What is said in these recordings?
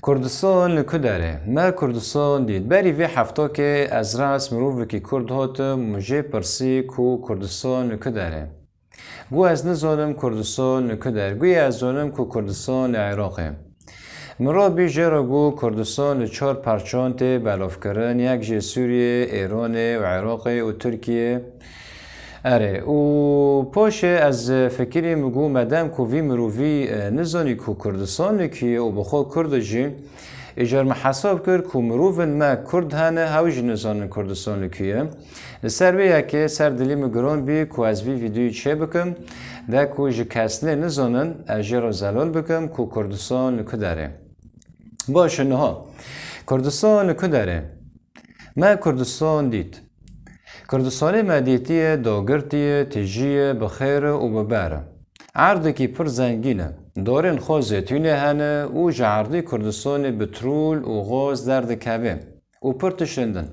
کردستان لکداره ما کردستان دید بری وی هفته که از راست مروفی که کرد هات مجه پرسی کو کردستان لکداره گو از نزانم کردستان لکداره گوی از زانم کو کردستان عراقه مرا بیجه را گو کردستان لچار پرچان تی بلاف کرن یک جه سوریه، ایران و عراق و ترکیه اره و پاشه از فکری مگو مدام کو وی مروفی نزانی کو کردستان لکیه و بخوا کرد جی اجار محاسب کرد کو مروفن ما کرد هنه هاوش نزانن کردستان لکیه لسر بیا که سر دلی مگران بی کو از وی ویدیوی چه بکم ده کو جه کسنه نزانن اجار زلال بکم کو کردستان لکداره باشه نه کردستان لکداره ما کردستان دید کردستان مدیتیه داگرتیه تیجیه بخیره و ببره عرضی که پر زنگینه دارن خواه زیتونه هنه و جعردی کردستان بترول و غاز درد کبه و پر تشندن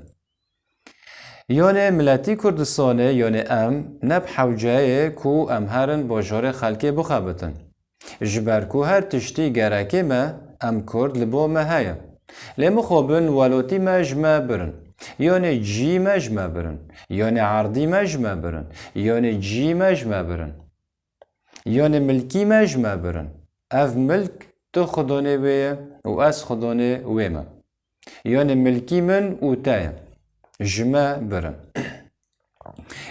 یعنی ملتی کردستانه یعنی ام نب حوجه کو ام هرن باجار خلقی بخبتن جبرکو هر تشتی گرکه ما ام کرد لبا ما هیا لما خوابن ولاتی مجمع برن یعنی جی مجمع برن یعنی عردی مجمع برن یعنی جی مجمع برن یعنی ملکی مجمع برن اف ملک تو خدانه ویه و از خدانه ویمه یعنی ملکی من و تایه جمع برن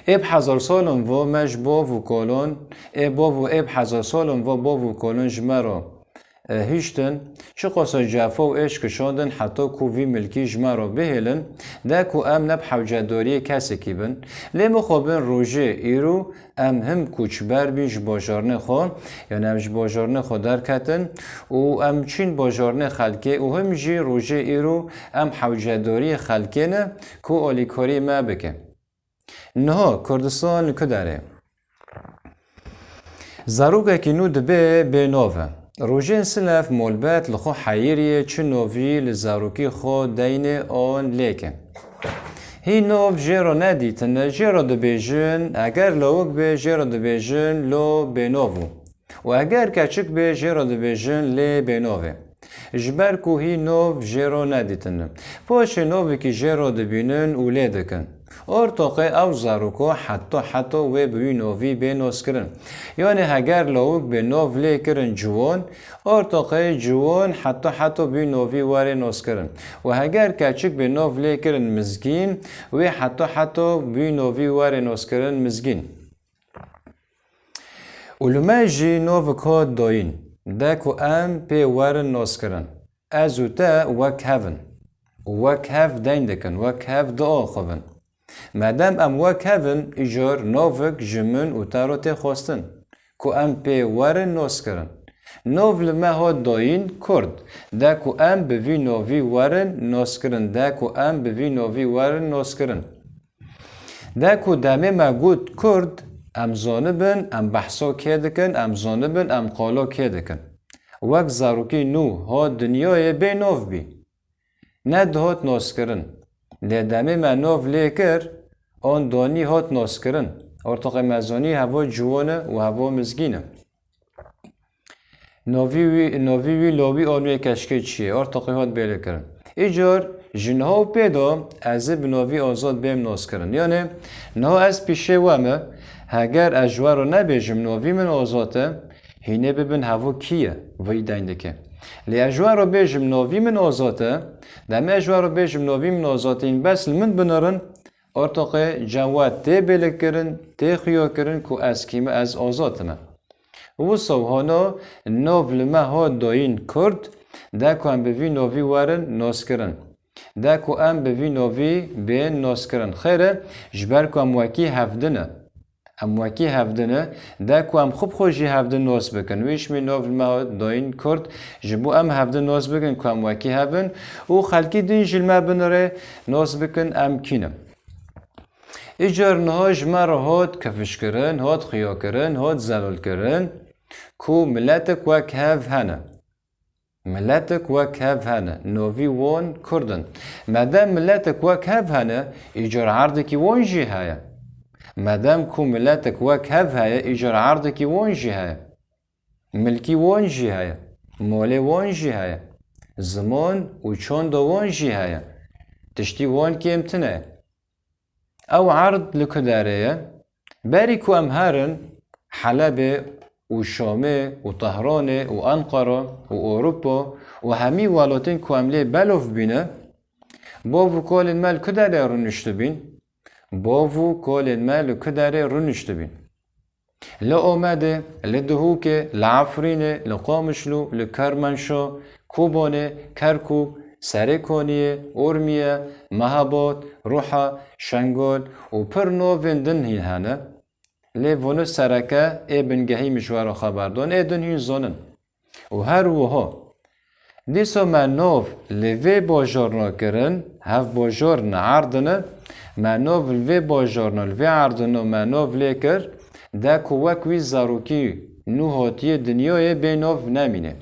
اب هزار سالم و مج باو و کالون اب هزار سالم و باو و کالون جمع را هیشتن چه قصه جفا و عشق شاندن حتی کووی ملکی جمع را بهلن ده کو ام نب حوجداری کسی کی بن لیم خوابن روژه ایرو ام هم کوچبر بیش باجارنه خوان یعنی همش باجارنه خود در کتن و ام چین باجارنه خلکه و هم جی روژه ایرو ام حوجداری خلکه نه کو آلیکاری ما بکن نه کردستان کداره زاروگه که نو دبه به نوه روژین سلف مولبت لخو حیریه چه نوی لزاروکی خو دین آن لیکن هی نوف جیرا ندیتن جیرا دبیجن اگر لوگ به جیرا دبیجن لو بینوو و اگر کچک به جیرا دبیجن لی بینوه جبر کو هی نوف جیرا ندیتن پاش نوی که جیرا دبینن و لی دکن ارتقی او زاروکو حتی و بوی نوی به نوز کرن یعنی اگر لوگ به نوف لی کرن جوان ارتقی جوان حتی بوی نوی واره نوز کرن و اگر کچک به نوف لی کرن مزگین و حتی بوی نوی واره نوز کرن مزگین علمه جی نوف کاد داین دکو ام پی واره نوز کرن ازو تا وک هفن وک هف دین دکن وک هف دعا خوبن مادام ام وک هفن ایجار نوفک جمن و تاروت خواستن کو ام پی وارن نوز کرن نوف لما ها داین کرد دا کو ام بوی نوی وارن نوز کرن دا کو ام بوی نوی وارن نوز کرن دا کو دامه ما گود کرد ام زانبن ام بحثا که دکن ام زانبن ام قالا که دکن وک زاروکی نو ها دنیای بی نوف بی ند هات نوز کرن لدامه ما نوف لیکر آن دانی هات ناس کرن ارتق مزانی هوا جوانه و هوا مزگینه ناوی وی لابی آنوی کشکه چیه ارتقی هات بیله کرن ایجار جنها و پیدا از بناوی آزاد بیم ناس کرن یعنی نه از پیشه وامه اگر اجوار رو نبیجم ناوی من آزاده هینه ببین هوا کیه وی دینده که لی اجوار رو بیجم ناوی من آزاده دمه اجوار رو بیجم ناوی من آزاده این بس من بنارن ارتقی جواد تی بله کرن تی خیا کرن که از کیمه از آزادمه و سوهانا ناو لما ها داین کرد ده که هم بوی ناوی وارن ناس کرن ده که هم بوی ناوی بین ناس کرن خیره جبر که هم وکی هفدنه ام وکی هفدنه ده که ام خوب خوشی هفدن ناس بکن ویش می ناو لما ها داین کرد جبو ام هفدن ناس بکن که ام وکی هفدن و خلکی دین جلمه بناره ناس بکن ام کینم ایجار نهاج مر هات کفش کرن هات خیا کرن هات زلال کرن کو ملتک وک هف هنه ملتک وک هف هنه نوی وان کردن مادام ملتک وک هف هنه ایجار عرضی کی وان جی هیا مادام کو ملتک وک هف هیا ایجار عرضی کی وان جی هیا ملکی وان جی هیا مالی وان جی هیا زمان و چون دوان جی هیا تشتی وان کم تنه او عرض لکداره باری که ام هرن حلب و شامه و طهران و انقره و اروپا و همی ولاتین که ام لی بلوف بینه باو کل المال کداره رنشت بین باو کل المال کداره رنشت بین لآمده لدهوکه لعفرینه لقامشلو لکرمنشو کوبانه کرکوب سرکانیه ارمیه مهابات روحا شنگال و پر نوین دن هین هنه لیوانو سرکه ای بنگهی مشوار خبردان ای دن هین زنن و هر وها دیسا من نوف لیوی باجار نکرن هف باجار نعردنه من نوف لیوی باجار نلوی عردنه من نوف لیکر ده کوک وی زاروکی نوهاتی دنیای به نوف نمینه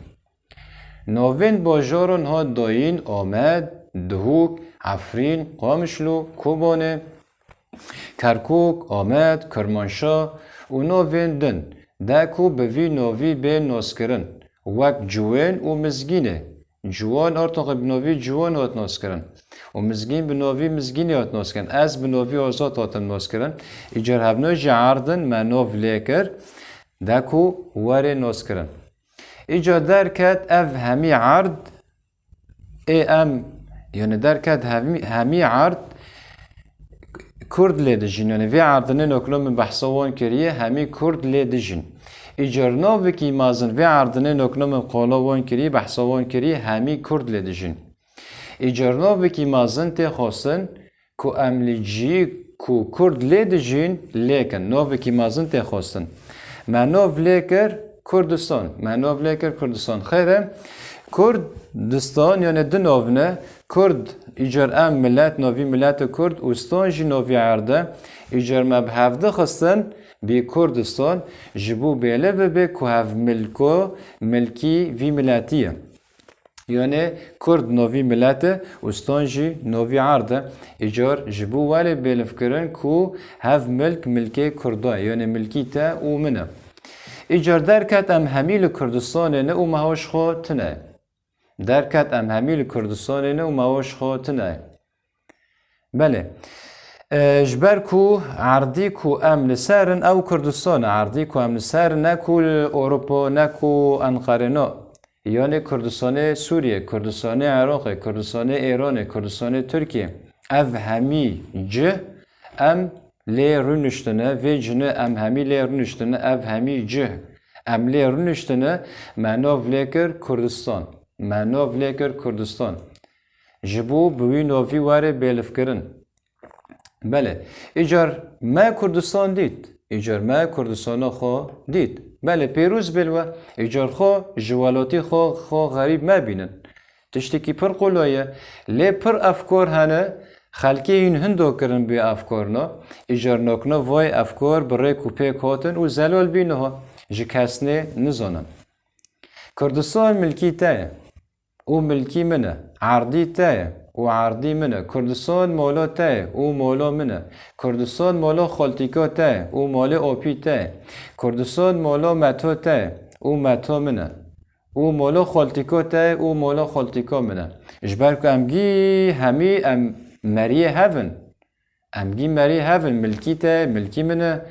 نوین باجارون ها داین آمد دهوک عفرین قامشلو کوبانه کرکوک آمد کرمانشا و نوین دن ده کو بوی نوی به ناسکرن وک جوان و مزگینه جوان ارتاق بنوی جوان هات ناسکرن و مزگین بنوی مزگینی هات ناسکرن از بنوی آزاد هات ناسکرن ایجار هفنو جعردن منوف لیکر ده کو واره ناسکرن ایجا درکت اف همی عرض ای ام یعنی درکت همی عرض کرد لیدجین یعنی وی عرضنه نکلم بحثوان کریه همی کرد لیدجین ایجار ناوی که مازن وی عرضنه نکلم قالاوان کریه بحثوان کریه همی کرد لیدجین ایجار ناوی که مازن تی خواستن که املیجی که کرد لیدجین لیکن ناوی که مازن تی خواستن من ناو لیکر کردستان مناف لیکر کردستان خیره کردستان یعنی دو ناونه کرد ایجار ام ملت ناوی ملت کرد استان جی ناوی عرده ایجار مبهفده خستن بی کردستان جبو بیله و بی که هف ملکی وی ملتیه یعنی کرد ناوی ملت استان جی ناوی عرده ایجار جبو ولی بیلف کرن که هف ملکی کرده یعنی ملکی تا او منه ایجار درکت ام همیل کردستان نه او مهاش خو تنه درکت ام همیل کردستان نه او مهاش خو تنه بله جبر کو عردی کو ام لسرن او کردستان عردی کو ام لسرن نکو اروپا نکو انقره نه یعنی کردستان سوریه کردستان عراق کردستان ایران کردستان ترکیه اف همی جه ام لی رونشتنه و جنه ام همی لی رونشتنه اف همی جه ام لی رونشتنه مناف لیکر کردستان مناف لیکر کردستان جبو بوی نوی واره بیلف کرن بله ایجار ما کردستان دید ایجار ما کردستان خو دید بله پیروز بلوه ایجار خو جوالاتی خو غریب ما بینن تشتکی پر قلویه لی پر افکار هنه خلکی این هندو کرن بی افکارنا ایجار نکنه وای افکار برای کوپه کاتن و زلال بینه ها جی کسنه نزانن کردستان ملکی تایه او ملکی منه عردی تایه او عردی منه کردستان مولا تایه او مولا منه کردستان مولا خالتیکا تایه او مالا آپی تایه کردستان مولا متا تایه او متا منه او مولا خالتیکا تایه او مولا خالتیکا منه جبر که امگی همی مریه هفن امگی مریه هفن ملکی تا ملکی منه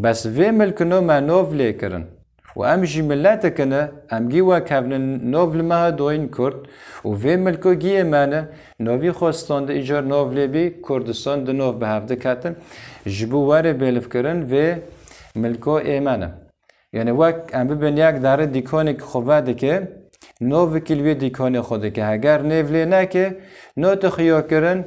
بس وی ملکنو ما نوف لی کرن و امجی ملت کنه امگی و کفن نوف لما دوین کرد و وی ملکو گیه منه نوی خواستان ده ایجار نوف لی بی کردستان ده نوف به هفته کتن جبو واره بیلف کرن و ملکو ایمانه یعنی وک ام ببین یک داره دیکانی که خوبه ده که نوف کلوی دیکانی خوده که اگر نیف لی نکه نو تخیا کرن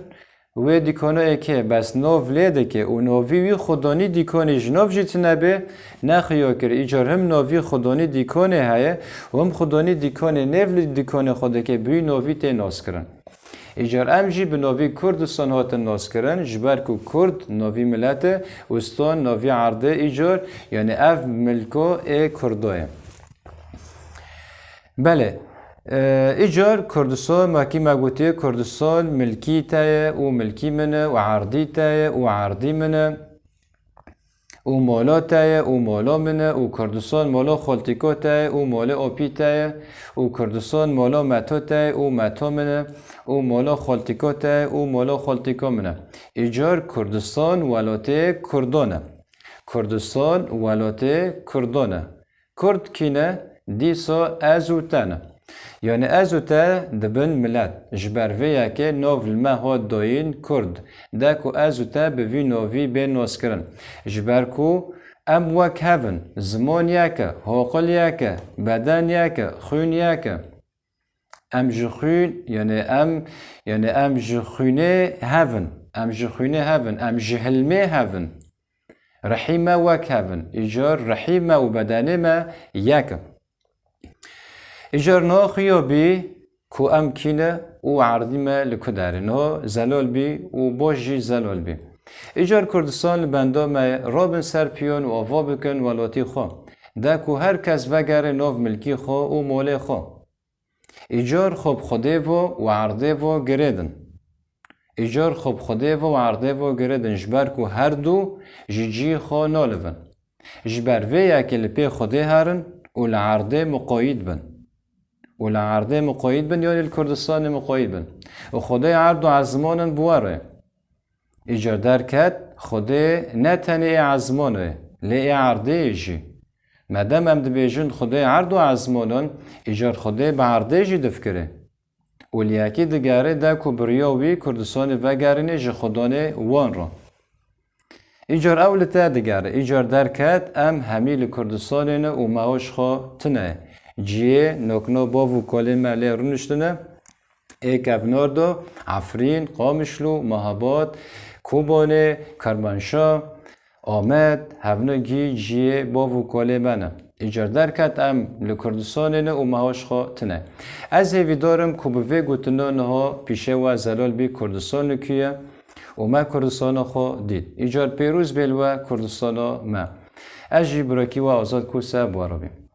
و دیکانو اکه بس نوف لیده که او نوی وی خدانی دیکانی جنوف جیت نبه نخیا کر ایجار هم نوی خدانی دیکانه هایه و هم خدانی دیکانه نوی دیکانه خوده که بی نوی تی ناس کرن ایجار امجی به نوی کردستان هات ناس کرن جبر که کرد نوی ملت استان نوی عرده ایجار یعنی اف ملکو ای کردوه بله ایجار کردستان ماکی مگوتی کردستان ملکی تایه و ملکی منه و عردی تایه و عردی منه او مالا تایه او مالا منه او کردستان مالا خالتیکا تایه او مالا آپی تایه او کردستان مالا متا تایه او متا منه او مالا خالتیکا تایه او مالا خالتیکا منه ایجار کردستان ولاته کردانه کردستان ولاته کردانه کرد کینه دیسا ازوتانه یعنی ازوتا دبن ملت جبرویه که ناول ما ها داین کرد ده که ازوتا به وی ناوی به ناس کرن جبرکو ام وک هفن زمان یکه حاقل یکه بدن یکه خون یکه ام جخون یعنی ام جخونه هفن ام جخونه هفن ام جهلمه هفن رحیمه وک هفن ایجار رحیمه و بدنه ما یکه ایجار ناخیا بی کو ام کینه او عردی ما لکداره نه زلال بی و باشی زلال بی ایجار کردستان بنده ما رابن سر پیون و آوا بکن ولاتی خواه ده کو هر کس وگره ناو ملکی خواه و موله خواه ایجار خوب خوده و عرده و گردن ایجار خوب خوده و عرده و گردن جبر کو هر دو جی خواه نالون جبر ویا که لپی خوده هرن و لعرده مقاید بن والعرضه مقايد بن يعني الكردستان مقايد بن وخدای عرض و عزمان بواره ایجار درکت خدای نتنی عزمانه لی عرضه جی مدام هم دبیجن خدای عرض و عزمانان ایجار خدای به عرضه جی دفکره ولیاکی دگاره دا کبریاوی کردستان وگرینه جی خدانه وان را ایجار اولتا دگاره ایجار درکت ام همیل کردستانه و معاش خوا تنه جیه نکنو باو کلمه لی رونشتنه ایک افناردو عفرین قامشلو مهابات کوبانه کرمانشاه آمد هفنگی جیه باو کلمه نه ایجار درکت ام لکردستانه نه و مهاش خوا تنه از هیوی دارم که به گوتنه نها پیشه و زلال بی کردستان کیه و ما کردستان خوا دید ایجار پیروز بیلوه کردستان ما اجی براکی و آزاد کوسه بارابیم